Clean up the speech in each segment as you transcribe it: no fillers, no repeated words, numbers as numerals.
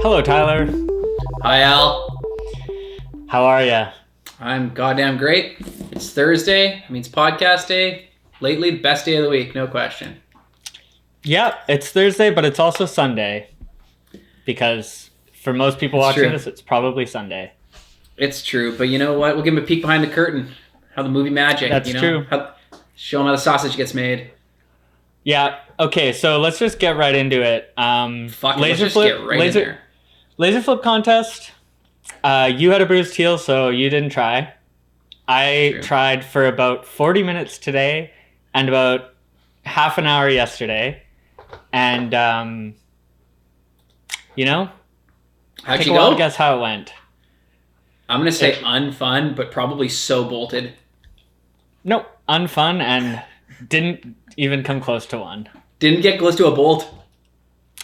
Hello, Tyler. Hi, Al. How are ya? I'm goddamn great. It's Thursday. It means podcast day. Lately, the best day of the week, no question. Yeah, it's Thursday, but it's also Sunday. Because for most people watching this, it's probably Sunday. It's true, but you know what? We'll give them a peek behind the curtain. How the movie magic. That's true. Show them how the sausage gets made. Yeah, okay, so let's just get right into it. Let's just get right in there. Laser flip contest. You had a bruised heel, so you didn't try. I tried for about 40 minutes today and about half an hour yesterday. And, how'd take you a while go? to guess how it went. I'm going to say unfun, but probably so bolted. Nope, unfun and didn't even come close to one. Didn't get close to a bolt?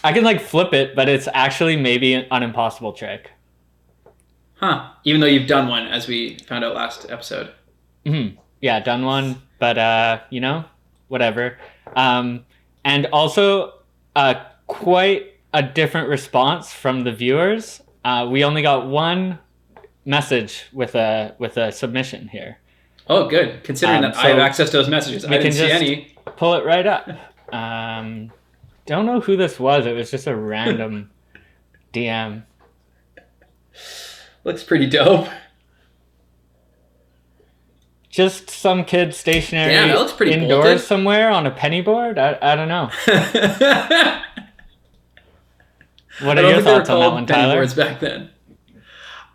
I can flip it, but it's actually maybe an impossible trick. Huh. Even though you've done one, as we found out last episode. Mm-hmm. Yeah, done one, but, whatever. And also, quite a different response from the viewers. We only got one message with a submission here. Oh, good. Considering that I have access to those messages. I didn't see any. Pull it right up. Don't know who this was. It was just a random DM. Looks pretty dope. Just some kid stationary that looks pretty indoors bolted. somewhere on a penny board? I don't know. What are your thoughts on that one, Tyler? Boards back then.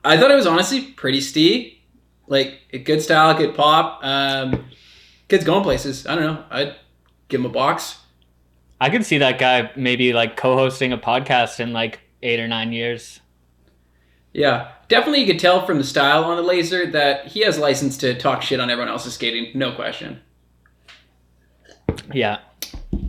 I thought it was honestly pretty steep. A good style, good pop. Kids going places. I don't know. I'd give him a box. I could see that guy maybe co-hosting a podcast in 8 or 9 years. Yeah, definitely you could tell from the style on the laser that he has license to talk shit on everyone else's skating. No question. Yeah.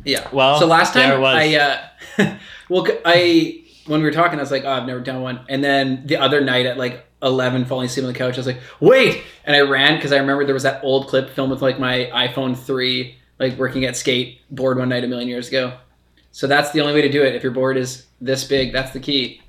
Yeah. Well, so last time I when we were talking, I was like, oh, I've never done one. And then the other night at 11, falling asleep on the couch, I was like, wait! And I ran because I remember there was that old clip filmed with my iPhone 3, working at skateboard one night a million years ago. So that's the only way to do it. If your board is this big, that's the key.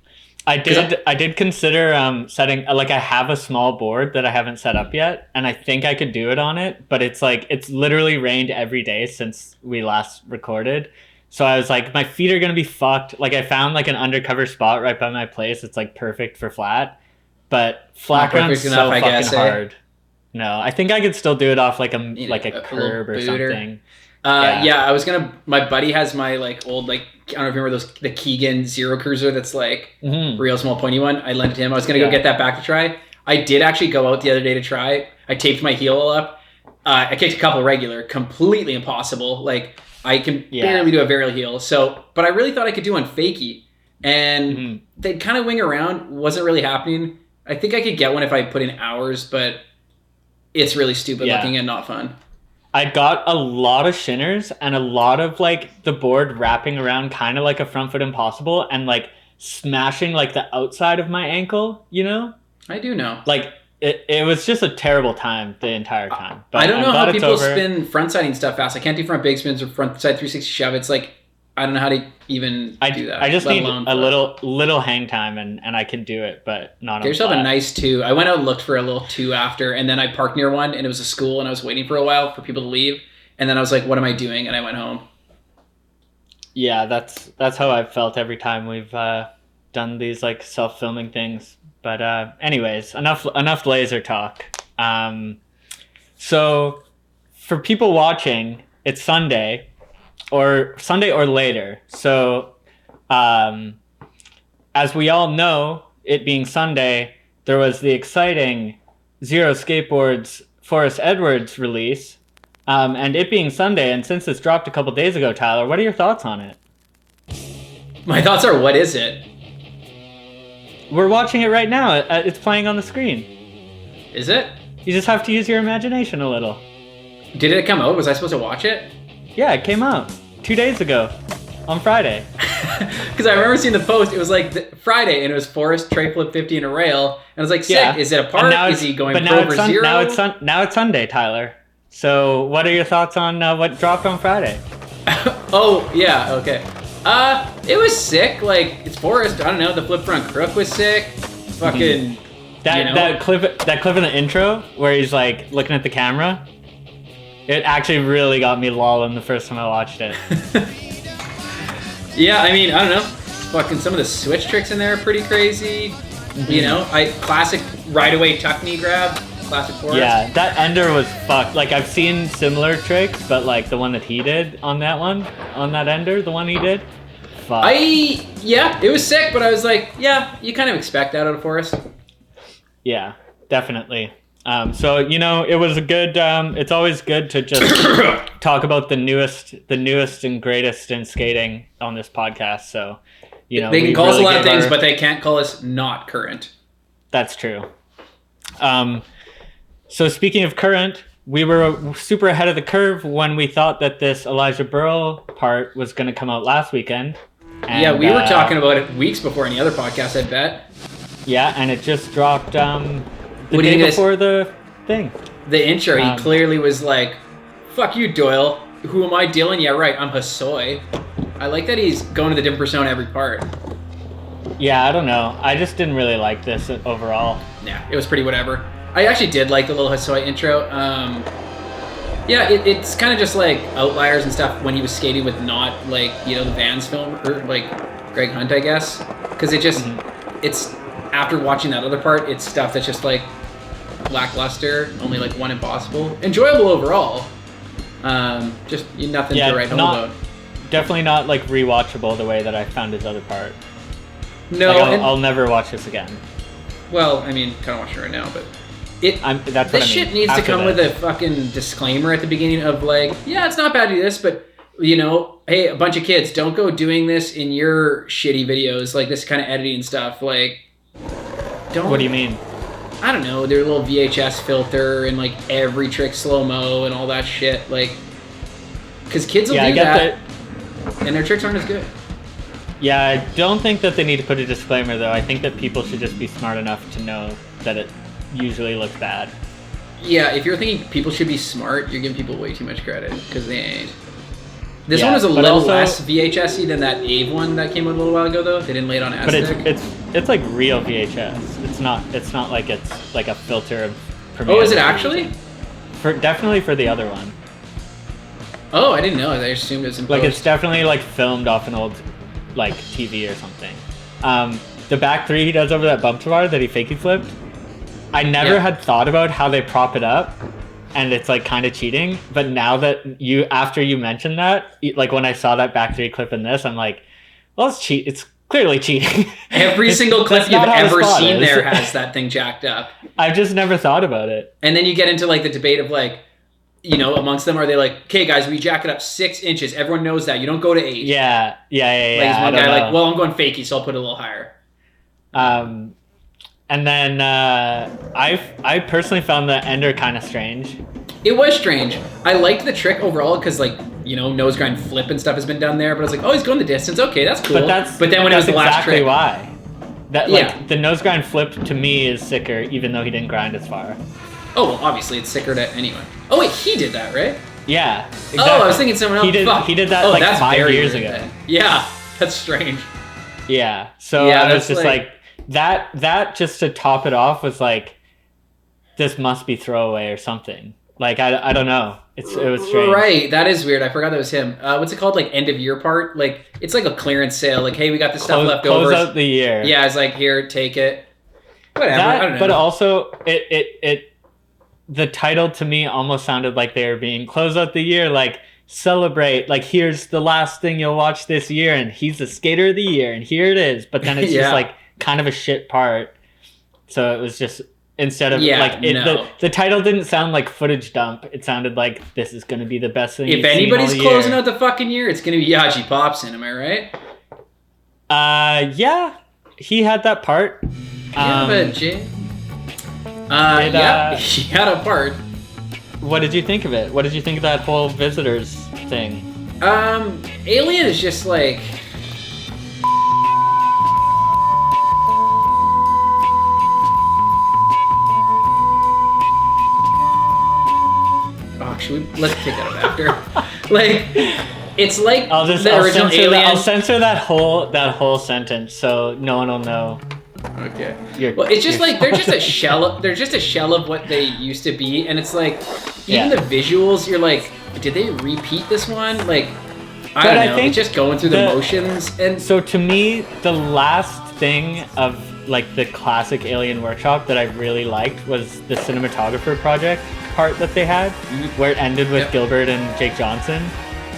I did consider setting I have a small board that I haven't set up yet, and I think I could do it on it, but it's literally rained every day since we last recorded. So I was my feet are gonna be fucked. I found an undercover spot right by my place. It's perfect for flat, but flat ground's so fucking hard. No, I think I could still do it off a curb or something. Yeah, I was gonna. My buddy has my old I don't know if you remember the Keegan Zero Cruiser that's real small pointy one. I lent it to him. I was gonna go get that back to try. I did actually go out the other day to try. I taped my heel up. I kicked a couple regular, completely impossible. I can barely do a varial heel. So, but I really thought I could do one fakie, and they'd kind of wing around. Wasn't really happening. I think I could get one if I put in hours, but it's really stupid looking and not fun. I got a lot of shinners and a lot of the board wrapping around kind of like a front foot impossible and smashing the outside of my ankle, I do know. It was just a terrible time the entire time. But I don't know how people spin front siding stuff fast. I can't do front big spins or front side 360 shove. It's I don't know how to even do that. I just need a little hang time and I can do it, but not on Get yourself a nice 2. I went out and looked for a little 2 after, and then I parked near one, and it was a school, and I was waiting for a while for people to leave, and then I was like, what am I doing? And I went home. Yeah, that's how I've felt every time we've done these self-filming things. But anyways, enough laser talk. So for people watching, it's Sunday or later. So as we all know, it being Sunday, there was the exciting Zero Skateboards Forrest Edwards release. And it being Sunday, and since it's dropped a couple days ago, Tyler, what are your thoughts on it? My thoughts are, what is it? We're watching it right now. It's playing on the screen. Is it? You just have to use your imagination a little. Did it come out? Was I supposed to watch it? Yeah, it came out 2 days ago on Friday. Because I remember seeing the post. It was Friday, and it was Forrest, tray flip 50 and a rail. And I was like, sick. Yeah. Is it a part? Is he going pro for zero? Now it's Sunday, Tyler. So what are your thoughts on what dropped on Friday? Oh, yeah, okay. It was sick. Like, it's Forrest. I don't know. The flip front crook was sick. Fucking that clip in the intro where he's like looking at the camera. It actually really got me lolling the first time I watched it. Yeah, I mean, I don't know. Fucking some of the switch tricks in there are pretty crazy. You know, classic right away tuck knee grab. Classic Forrest. Yeah, that ender was fucked. Like, I've seen similar tricks, but like the one that he did on that ender, the one he did. Fuck. It was sick, but I was like, yeah, you kind of expect that out of Forrest. Yeah, definitely. So, you know, it was a good, it's always good to just talk about the newest and greatest in skating on this podcast. So, you know, they can call us a lot of things, but they can't call us not current. That's true. So speaking of current, we were super ahead of the curve when we thought that this Elijah Berle part was going to come out last weekend. And, yeah, we were talking about it weeks before any other podcast, I bet. Yeah, and it just dropped the day before the thing. The intro, he clearly was like, fuck you, Doyle. Who am I dealing? Yeah, right, I'm Hosoi. I like that he's going to the different persona every part. Yeah, I don't know. I just didn't really like this overall. Yeah, it was pretty whatever. I actually did like the little Hosoi intro. It's kind of just like Outliers and stuff when he was skating with not like, you know, the Vans film or like Greg Hunt, I guess. Because it just, it's, after watching that other part, it's stuff that's just like lackluster, only like one impossible. Enjoyable overall. Just nothing to write home about. Definitely not like rewatchable the way that I found his other part. No, like, I'll never watch this again. Well, I mean, kind of watching it right now, but this shit needs to come with a fucking disclaimer at the beginning of like, yeah, it's not bad to do this, but you know, hey, a bunch of kids, don't go doing this in your shitty videos, like this kind of editing stuff. Like, don't. What do you mean? I don't know. Their little VHS filter and like every trick slow mo and all that shit. Like, because kids will do that, and their tricks aren't as good. Yeah, I don't think that they need to put a disclaimer though. I think that people should just be smart enough to know that it usually looks bad. Yeah, if you're thinking people should be smart, you're giving people way too much credit because they ain't. This one was a little less VHS-y than that Ave one that came out a little while ago, though. They didn't lay it on Aztec. But it's like real VHS. It's not like it's like a filter of Premiere. Oh, is it actually? Definitely for the other one. Oh, I didn't know. I assumed it was in post. Like it's definitely like filmed off an old like TV or something. The back three he does over that bump bar that he fakey flipped. I never had thought about how they prop it up. And it's like kind of cheating, but now that after you mentioned that, like when I saw that back three clip in this, I'm like, well, it's cheat. It's clearly cheating. Every single clip you've ever seen there has that thing jacked up. I've just never thought about it. And then you get into like the debate of like, you know, amongst them, are they like, okay, guys, we jack it up 6 inches. Everyone knows that. You don't go to 8. Yeah. Like there's one guy like, well, I'm going fakey, so I'll put it a little higher. And then I personally found the ender kind of strange. It was strange. I liked the trick overall because, like, you know, nose grind flip and stuff has been done there. But I was like, oh, he's going the distance. Okay, that's cool. But then when it was the last trick, why. The nose grind flip to me is sicker, even though he didn't grind as far. Oh, well, obviously it's sicker to anyone. Oh wait, he did that, right? Yeah. Exactly. Oh, I was thinking someone else. He did that like 5 years ago. Then. Yeah, that's strange. Yeah. So I was just like that just to top it off was like, this must be throwaway or something. Like I don't know. It was strange. Right, that is weird. I forgot that was him. What's it called? Like end of year part? Like it's like a clearance sale. Like, hey, we got this stuff left over. Close out the year. Yeah, it's like, here, take it. Whatever. I don't know. But also the title to me almost sounded like they were being close out the year, like celebrate, like here's the last thing you'll watch this year, and he's the skater of the year, and here it is. But then it's just like kind of a shit part. So it was just. Instead of the title didn't sound like footage dump. It sounded like this is going to be the best thing. If anybody's closing out the fucking year, it's going to be Yaji Popson. Am I right? Yeah, he had that part. He had a part. What did you think of it? What did you think of that whole visitors thing? Alien is just like. Let's take that up after. Like, It's like I'll original Alien. I'll censor that whole sentence so no one will know. Okay. Well, it's just like they're just a shell. They're just a shell of what they used to be, and it's like even the visuals. You're like, did they repeat this one? Like, I don't know. It's just going through the motions. And so to me, the last thing of like the classic Alien Workshop that I really liked was the cinematographer project part that they had, where it ended with Gilbert and Jake Johnson,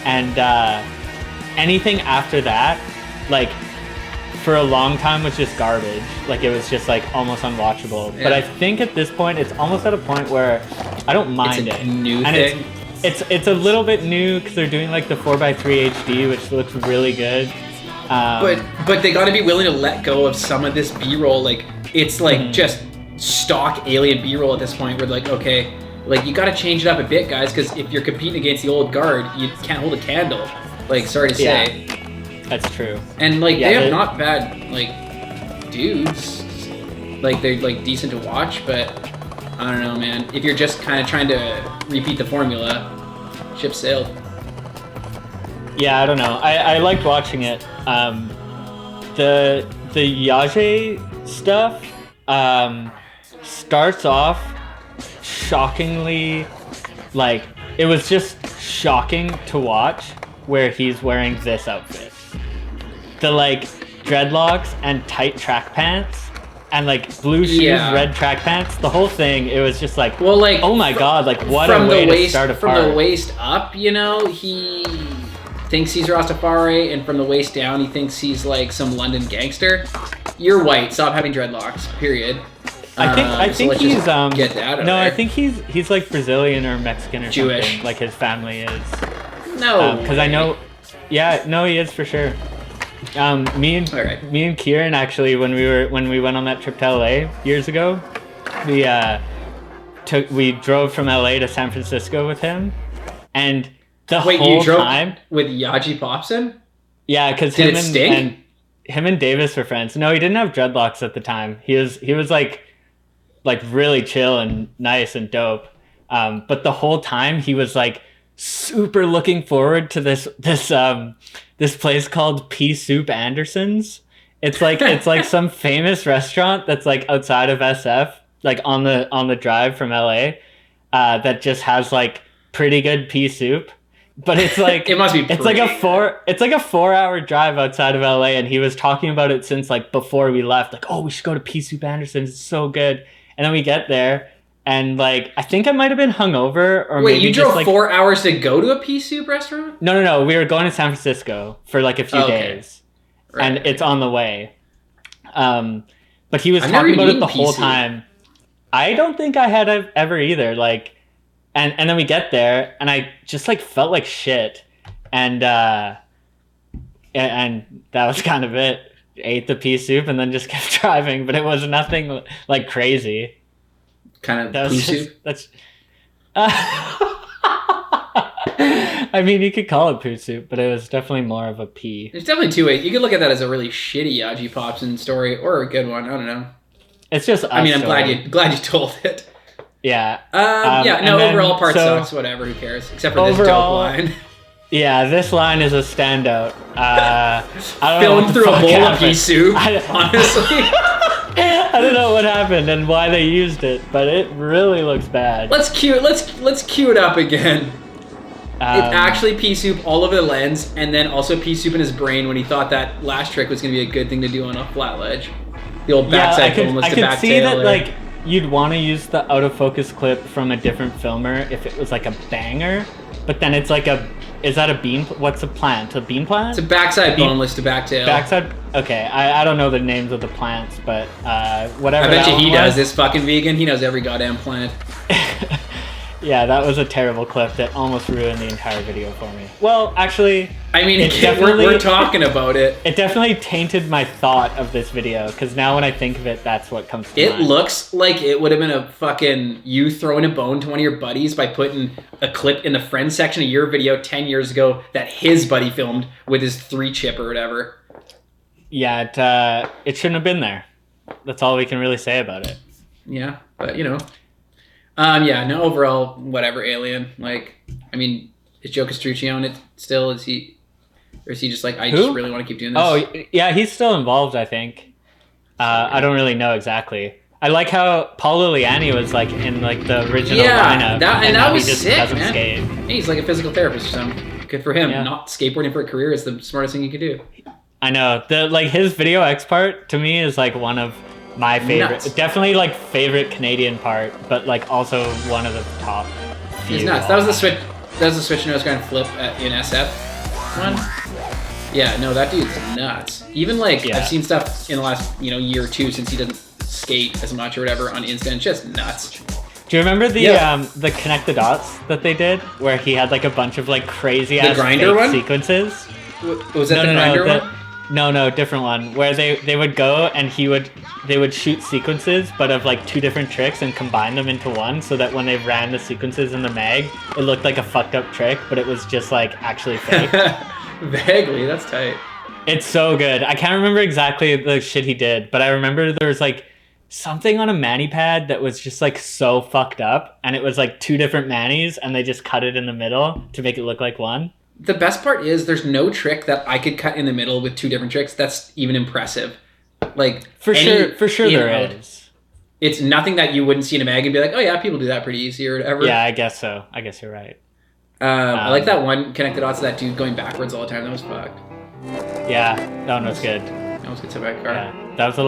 and anything after that, like, for a long time was just garbage. Like, it was just like almost unwatchable. But I think at this point it's almost at a point where I don't mind it's a it. New and thing. It's a little bit new because they're doing like the 4:3 HD, which looks really good. But they got to be willing to let go of some of this B-roll. Like, it's like just stock Alien B-roll at this point. Where like, okay, like you got to change it up a bit, guys, because if you're competing against the old guard, you can't hold a candle. Like, sorry to say. That's true. And like they have not bad like dudes. Like, they're like decent to watch, but I don't know, man. If you're just kind of trying to repeat the formula, ship sailed. Yeah, I don't know. I liked watching it. The Yage stuff starts off shockingly, like, it was just shocking to watch where he's wearing this outfit. The like dreadlocks and tight track pants and like blue shoes, red track pants, the whole thing, it was just like, well, like, oh my god, like what a way to start a part. From the waist up, you know, he thinks he's Rastafari, and from the waist down he thinks he's like some London gangster. You're white, stop having dreadlocks, period. I think he's get that out of there. I think he's like Brazilian or Mexican or Jewish. Something, like his family is. No, because I know, he is for sure. Me and Kieran, actually, when we went on that trip to LA years ago, we drove from LA to San Francisco with him, and you drove time with Yaji Popson? Yeah, because him and Davis were friends. No, he didn't have dreadlocks at the time. He was like really chill and nice and dope. But the whole time he was like super looking forward to this place called Pea Soup Anderson's. It's like some famous restaurant that's like outside of SF, like on the drive from LA, that just has like pretty good pea soup. But it's like it must be. It's like a 4-hour drive outside of LA, and he was talking about it since like before we left. Like, oh, we should go to Pea Soup Anderson's. It's so good. And then we get there, and like I think I might have been hungover, or wait, maybe you drove just, like, 4 hours to go to a pea soup restaurant? No. We were going to San Francisco for like a few days, and it's on the way. But he was talking about it the whole time. I don't think I had ever either. Like. And then we get there, and I just like felt like shit, and that was kind of it. Ate the pea soup and then just kept driving, but it was nothing like crazy. Kind of pea soup. I mean, you could call it poo soup, but it was definitely more of a pea. There's definitely two ways. You could look at that as a really shitty Yaji Popson story, or a good one. I don't know. It's just. I mean, I'm glad you told it. Yeah. Overall part sucks. Whatever, who cares? Except for this dope line. Yeah, this line is a standout. I don't Filmed know through a bowl of pea soup. Honestly, I don't know what happened and why they used it, but it really looks bad. Let's cue it up again. It's actually pea soup all over the lens, and then also pea soup in his brain when he thought that last trick was going to be a good thing to do on a flat ledge. The old backside boneless to back tail. I could see that, like, you'd want to use the out of focus clip from a different filmer if it was like a banger, but then it's like is that a bean? What's a plant? A bean plant? It's a backside boneless to back tail. Backside? Okay, I don't know the names of the plants, but whatever. I bet you he does. This fucking vegan, he knows every goddamn plant. Yeah, that was a terrible clip that almost ruined the entire video for me. Well, actually, I mean, we're talking about it. It definitely tainted my thought of this video, because now when I think of it, that's what comes to mind. It looks like it would have been a fucking you throwing a bone to one of your buddies by putting a clip in the friends section of your video 10 years ago that his buddy filmed with his 3-chip or whatever. Yeah, it shouldn't have been there. That's all we can really say about it. Yeah, but you know. Overall, whatever, Alien. Like, I mean, Is Joe Castrucci on it still? Is he, or is he just like, I just really want to keep doing this? Oh yeah, he's still involved, I think. I don't really know exactly. I like how Paul Liliani was like in like the original lineup. And that was he just sick, doesn't man. skate. He's like a physical therapist or something. Good for him. Yeah. Not skateboarding for a career is the smartest thing you could do. I know. His Video X part to me is like one of my favorite. Nuts. Definitely like favorite Canadian part, but like also one of the top. He's nuts. That was the switch. That was the switch nose grind flip in SF one. Yeah, no, that dude's nuts. Even like I've seen stuff in the last year or two since he doesn't skate as much or whatever on Insta, and just nuts. Do you remember the Connect the Dots that they did, where he had like a bunch of like crazy ass fake sequences? Was that the grinder one? No, different one. Where they would go and they would shoot sequences, but of like two different tricks and combine them into one, so that when they ran the sequences in the mag, it looked like a fucked up trick, but it was just like actually fake. Vaguely, that's tight. It's so good. I can't remember exactly the shit he did, but I remember there was like something on a mani pad that was just like so fucked up, and it was like two different manis, and they just cut it in the middle to make it look like one. The best part is there's no trick that I could cut in the middle with two different tricks that's even impressive. Like for sure there is. It's nothing that you wouldn't see in a mag and be like, oh yeah, people do that pretty easy or whatever. Yeah, I guess so. I guess you're right. I like that one connected dots to that dude going backwards all the time. That was fucked. Yeah, that one was good. That was good. So back car. Yeah, that was the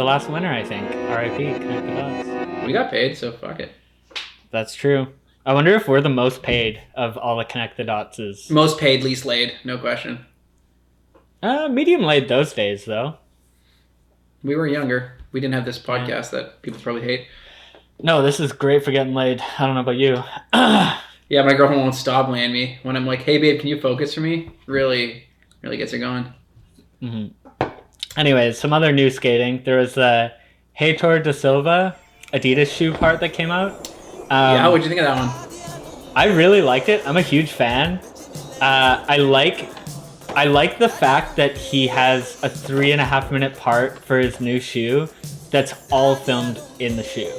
last winner, I think. R.I.P. Connect the Dots. We got paid, so fuck it. That's true. I wonder if we're the most paid of all the Connect the Dots. Most paid, least laid, no question. Medium laid those days, though. We were younger. We didn't have this podcast that people probably hate. No, this is great for getting laid. I don't know about you. Yeah, my girlfriend won't stop laying me. When I'm like, hey, babe, can you focus for me? Really gets her going. Mm-hmm. Anyways, some other new skating. There was the Heitor da Silva Adidas shoe part that came out. Yeah, what'd you think of that one? I really liked it. I'm a huge fan. I like the fact that he has a 3.5 minute part for his new shoe that's all filmed in the shoe.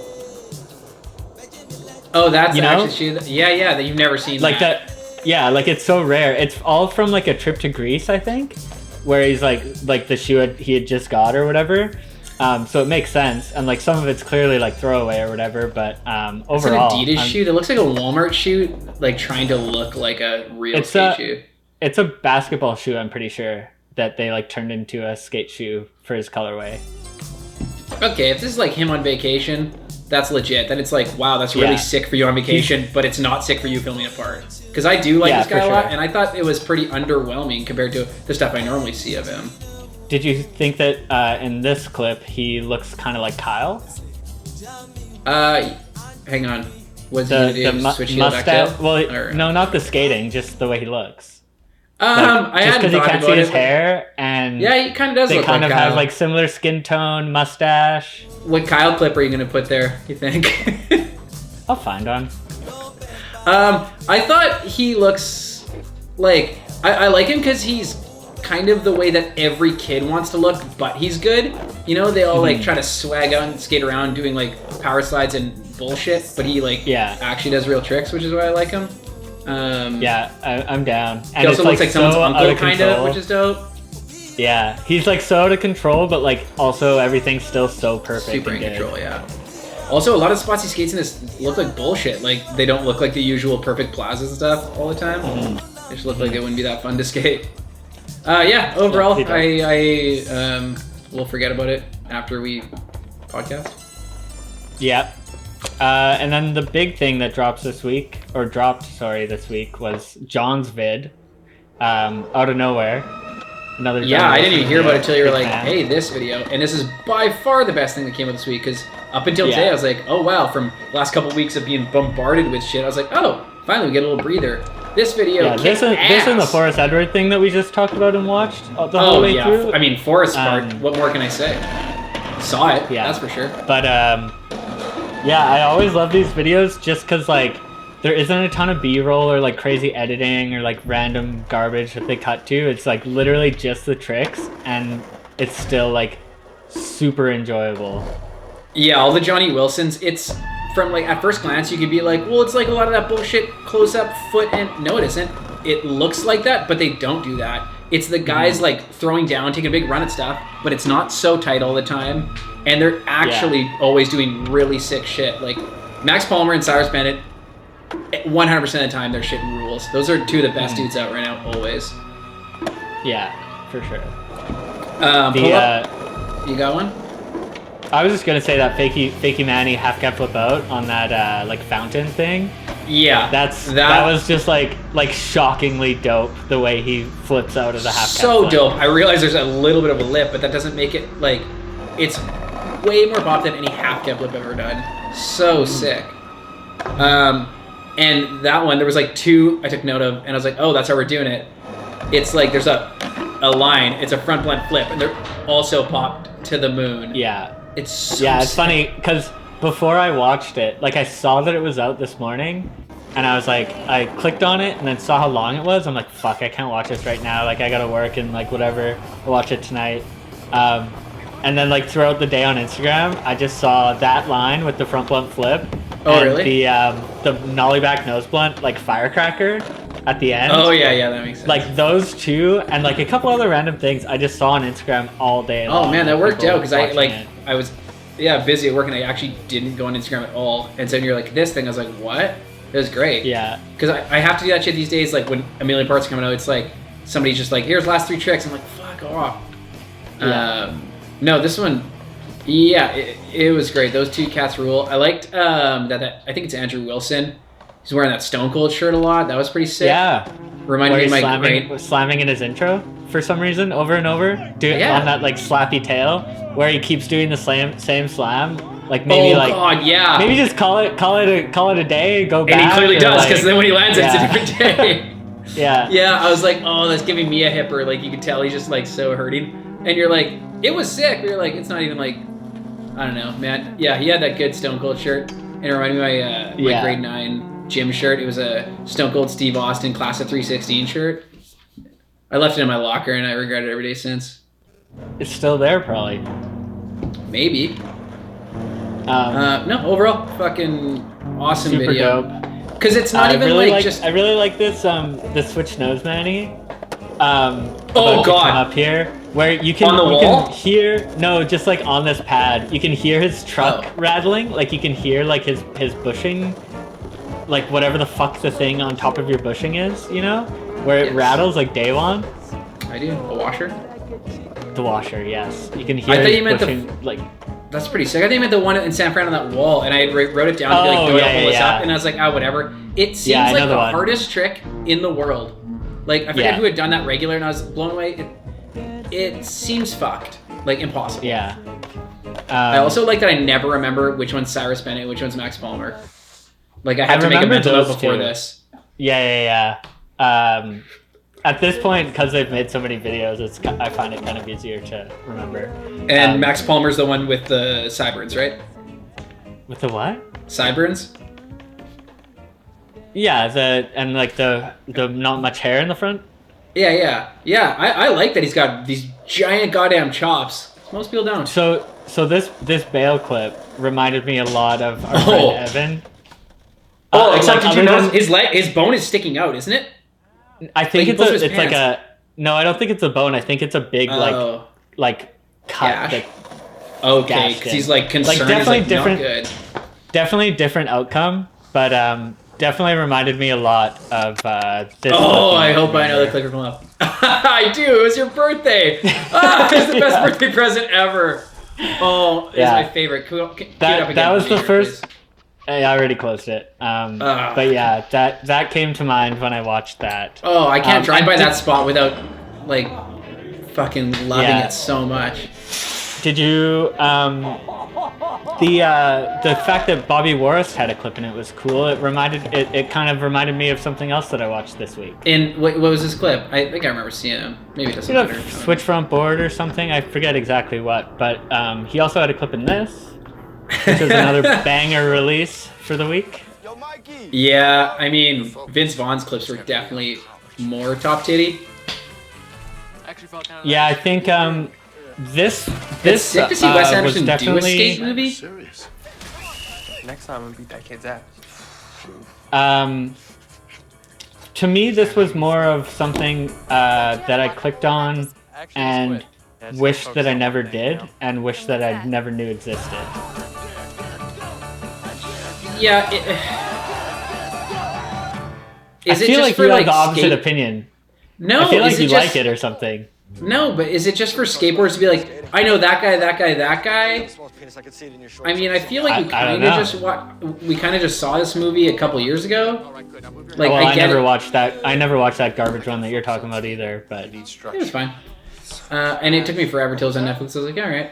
Oh, that's actually shoe. Yeah, that you've never seen. Like that. Yeah, like it's so rare. It's all from like a trip to Greece, I think, where he's like the shoe he had just got or whatever. So it makes sense, and like some of it's clearly like throwaway or whatever. But overall, it's an Adidas shoe that looks like a Walmart shoe, like trying to look like a real skate shoe. It's a basketball shoe, I'm pretty sure, that they like turned into a skate shoe for his colorway. Okay, if this is like him on vacation, that's legit. Then it's like, wow, that's really sick for you on vacation, but it's not sick for you filming a part. Because I do like this guy a lot, and I thought it was pretty underwhelming compared to the stuff I normally see of him. Did you think that in this clip he looks kind of like Kyle? Hang on. What's he gonna do? Switch heel back tail? Well, no, not the skating, just the way he looks. I hadn't thought about it. Just because you can't see his hair, and yeah, he kind of does. They look kind like of Kyle. have like similar skin tone, mustache. What Kyle clip are you gonna put there? You think? I'll find one. I thought he looks like I like him because he's kind of the way that every kid wants to look, but he's good. You know, they all like try to swag out and skate around doing like power slides and bullshit, but he actually does real tricks, which is why I like him. I'm down. And he also looks like someone's uncle, kind of, which is dope. Yeah, he's like so out of control, but like also everything's still so perfect. Super in control, yeah. Also, a lot of spots he skates in this look like bullshit. Like they don't look like the usual perfect plazas and stuff all the time. They just look like it wouldn't be that fun to skate. Overall, I will forget about it after we podcast. Yeah. And then the big thing that dropped this week was John's vid, out of nowhere. Another. Yeah, I didn't even hear about it until you were like, "Hey, this video," and this is by far the best thing that came out this week. Because up until today, I was like, "Oh wow!" From last couple of weeks of being bombarded with shit, I was like, "Oh, finally we get a little breather." This video, this and the Forrest Edward thing that we just talked about and watched the whole way through. I mean, Forrest part. What more can I say? Saw it. Yeah, that's for sure. But I always love these videos just because like there isn't a ton of B-roll or like crazy editing or like random garbage that they cut to. It's like literally just the tricks, and it's still like super enjoyable. Yeah, all the Johnny Wilsons. It's from like at first glance you could be like, well, it's like a lot of that bullshit close up foot, and no, it isn't. it looks like that, but they don't do that. It's the guys like throwing down, taking a big run at stuff, but it's not so tight all the time, and they're actually always doing really sick shit. Like Max Palmer and Cyrus Bennett, 100% of the time their shit rules. Those are two of the best dudes out right now, always. Yeah, for sure. You got one? I was just gonna say that fakey Manny half cab flip out on that like fountain thing. Yeah, that was just like shockingly dope the way he flips out of the half cab. So dope. I realize there's a little bit of a lip, but that doesn't make it like it's way more pop than any half cab flip I've ever done. So sick. And that one there was like two I took note of, and I was like, oh, that's how we're doing it. It's like there's a line. It's a front blunt flip, and they're also popped to the moon. Yeah. It's so it's sick. funny because before I watched it, like I saw that it was out this morning, and I was like, I clicked on it and then saw how long it was. I'm like, fuck, I can't watch this right now. Like I gotta work and like whatever. I'll watch it tonight. And then like throughout the day on Instagram, I just saw that line with the front blunt flip. Oh, and really? The nollie back nose blunt like firecracker at the end. Oh yeah, that makes sense. Like those two and like a couple other random things I just saw on Instagram all day long. Oh man, that worked out because it. I was busy at work and I actually didn't go on Instagram at all. And so you're like this thing, I was like, what? It was great. Yeah. Because I have to do that shit these days. Like when a million parts are coming out, it's like somebody's just like, here's the last 3 tricks. I'm like, fuck off. Yeah. No, this one, yeah, it was great. Those two cats rule. I liked that I think it's Andrew Wilson. He's wearing that Stone Cold shirt a lot. That was pretty sick. Yeah. Reminded me of my slamming in his intro for some reason over and over. On that like slappy tail where he keeps doing the same slam. Like maybe maybe just call it a day, go back. And he clearly does, because then when he lands it's a different day. Yeah. Yeah, I was like, oh, that's giving me a hipper. Like you could tell he's just like so hurting. And you're like, it was sick. But you're like, it's not even like, I don't know, man. Yeah, he had that good Stone Cold shirt. And it reminded me of my grade 9 gym shirt. It was a Stone Cold Steve Austin Class of 316 shirt. I left it in my locker and I regret it every day since. It's still there, probably. Maybe. No, overall, fucking awesome super video. Dope. Because it's not even really just. I really like this the switch nose Manny. Oh god! Up here, where you can on the wall? Can hear just like on this pad, you can hear his truck rattling. Like you can hear like his bushing, like whatever the fuck the thing on top of your bushing is, you know, where it rattles like day one. I do. A washer. The washer, yes. You can hear. I thought you meant bushing, like. That's pretty sick. I think you meant the one in San Fran on that wall, and I wrote it down to be like, pull this up, and I was like, whatever. It seems like the hardest trick in the world. Like, I forget who had done that regular, and I was blown away. It seems fucked. Like, impossible. Yeah. I also like that I never remember which one's Cyrus Bennett, which one's Max Palmer. Like, I had to make a mental note before this. Yeah. At this point, because they've made so many videos, I find it kind of easier to remember. And Max Palmer's the one with the sideburns, right? With the what? Sideburns? Yeah, the not much hair in the front. Yeah. I like that he's got these giant goddamn chops. Most people don't. So this bail clip reminded me a lot of our friend Evan. Except did you notice his bone is sticking out, isn't it? I think it's like a no. I don't think it's a bone. I think it's a big like cut. Gash. Okay, because he's like concerned. Like definitely like, different. Not good. Definitely different outcome, but definitely reminded me a lot of this. Oh, I hope I know the clicker from up. I do. It was your birthday. It's the best birthday present ever. Oh, it's my favorite. That was the first. Please. I already closed it. But yeah, that came to mind when I watched that. Oh, I can't drive by that spot without like fucking loving it so much. Did you the fact that Bobby Warris had a clip in it was cool. It kind of reminded me of something else that I watched this week. And what was this clip? I think I remember seeing him. Maybe it doesn't matter. Switch front board or something. I forget exactly what, but he also had a clip in this, which is another banger release for the week. Yeah, I mean, Vince Vaughn's clips were definitely more top titty. Yeah, I think this it's sick to see Wes Anderson do a skate movie. Next time I'm gonna beat that kid's ass. to me, this was more of something that I clicked on and wished that I never did, and wished that I never knew existed. Yeah. I feel like you have the opposite opinion. No, I feel like you like it or something. No, but is it just for skateboarders to be like, I know that guy, that guy, that guy? I mean, I feel like we kind of just saw this movie a couple years ago. Like, well, I never watched that. I never watched that garbage one that you're talking about either. But it was fine. And it took me forever till it was on Netflix. I was like, all right.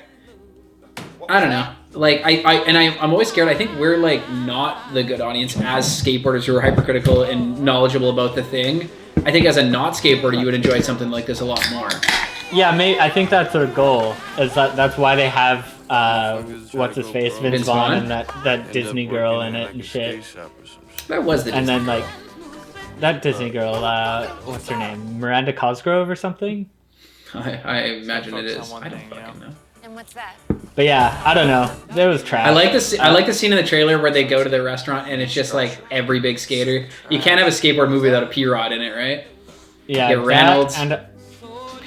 I don't know. Like I'm always scared. I think we're like not the good audience as skateboarders who are hypercritical and knowledgeable about the thing. I think as a not skateboarder, you would enjoy something like this a lot more. Yeah, I think that's their goal. Is that's why they have what's his face, Vince Vaughn, and that Disney girl in it and shit. That was the Disney and then like that Disney girl, what's her name, Miranda Cosgrove or something. I imagine it is. I don't fucking know. And what's that? But yeah, I don't know. It was trash. I like this. I like the scene in the trailer where they go to the restaurant and it's just like every big skater. You can't have a skateboard movie without a P-Rod in it, right? Yeah, you get Reynolds. And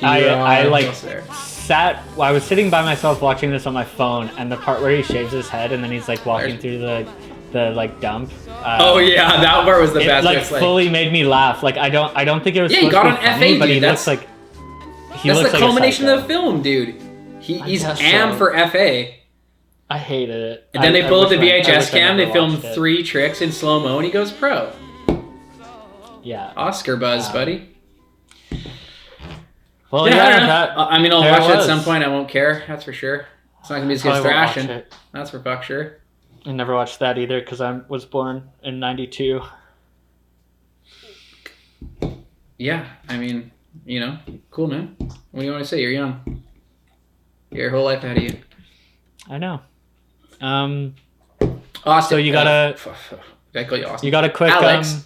I like sat. I was sitting by myself watching this on my phone, and the part where he shaves his head and then he's like walking through the like dump. Oh yeah, that part was the best. Like fully made me laugh. Like I don't think it was. Yeah, he got on FA, funny, but dude. he That's looks like. That's the culmination of the film, dude. He's am for FA. I hated it. And then they pull up the VHS cam. They film 3 tricks in slow mo, and he goes pro. Yeah. Oscar buzz, buddy. Well, yeah. I mean, I'll watch it at some point. I won't care. That's for sure. It's not gonna be as good as Thrashing. That's for fuck sure. I never watched that either because I was born in '92. Yeah, I mean, you know, cool, man. What do you want to say? You're young. Your whole life ahead of you. I know. Austin, so you gotta. Did I call you Austin? You got a quick. Alex,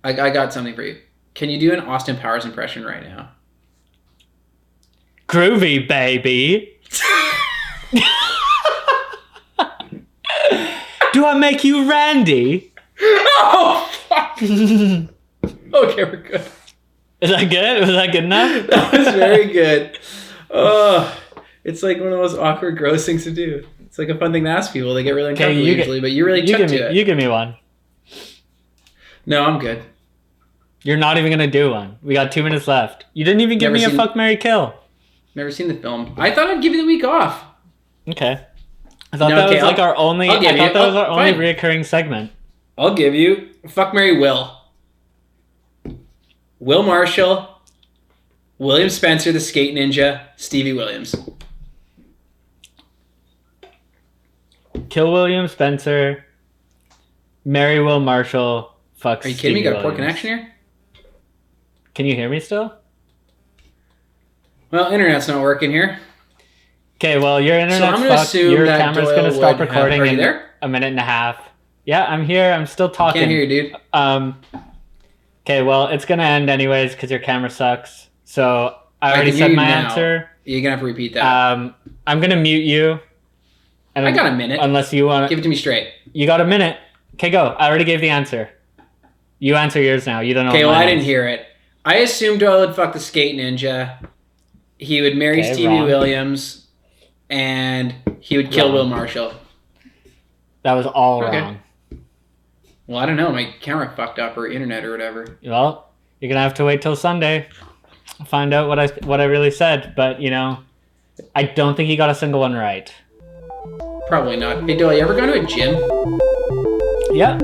I got something for you. Can you do an Austin Powers impression right now? Groovy, baby. Do I make you Randy? Oh, fuck. Okay, we're good. Is that good? Was that good enough? That was very good. Oh, it's like one of the most awkward, gross things to do. It's like a fun thing to ask people. They get really uncomfortable usually, but you really took to it. You give me one. No, I'm good. You're not even going to do one. We got 2 minutes left. You didn't even give me a fuck, marry, kill. Never seen the film. I thought I'd give you the week off. Okay. I thought that was like our only. I thought that was our only reoccurring segment. I'll give you fuck, marry, Will. Will Marshall, William Spencer, the skate ninja, Stevie Williams. Kill William Spencer, marry Will Marshall, fuck. Are you Stevie kidding me? Got a poor Williams. connection here? Can you hear me still? Well, internet's not working here. Okay, well, your internet's fucked. Your camera's going to stop recording in a minute and a half. Yeah, I'm here. I'm still talking. Can't hear you, dude. Okay, well, it's going to end anyways because your camera sucks. So I already said my answer. You're going to have to repeat that. I'm going to mute you. And I got a minute. Unless you want to. Give it to me straight. You got a minute. Okay, go. I already gave the answer. You answer yours now. You don't know. Okay, well, I didn't hear it. I assumed Doyle would fuck the skate ninja. He would marry Stevie Williams. And he would kill Will Marshall. That was all wrong. Well, I don't know. My camera fucked up or internet or whatever. Well, you're going to have to wait till Sunday. Find out what I really said. But, you know, I don't think he got a single one right. Probably not. Hey, Doyle, you ever gone to a gym? Yeah.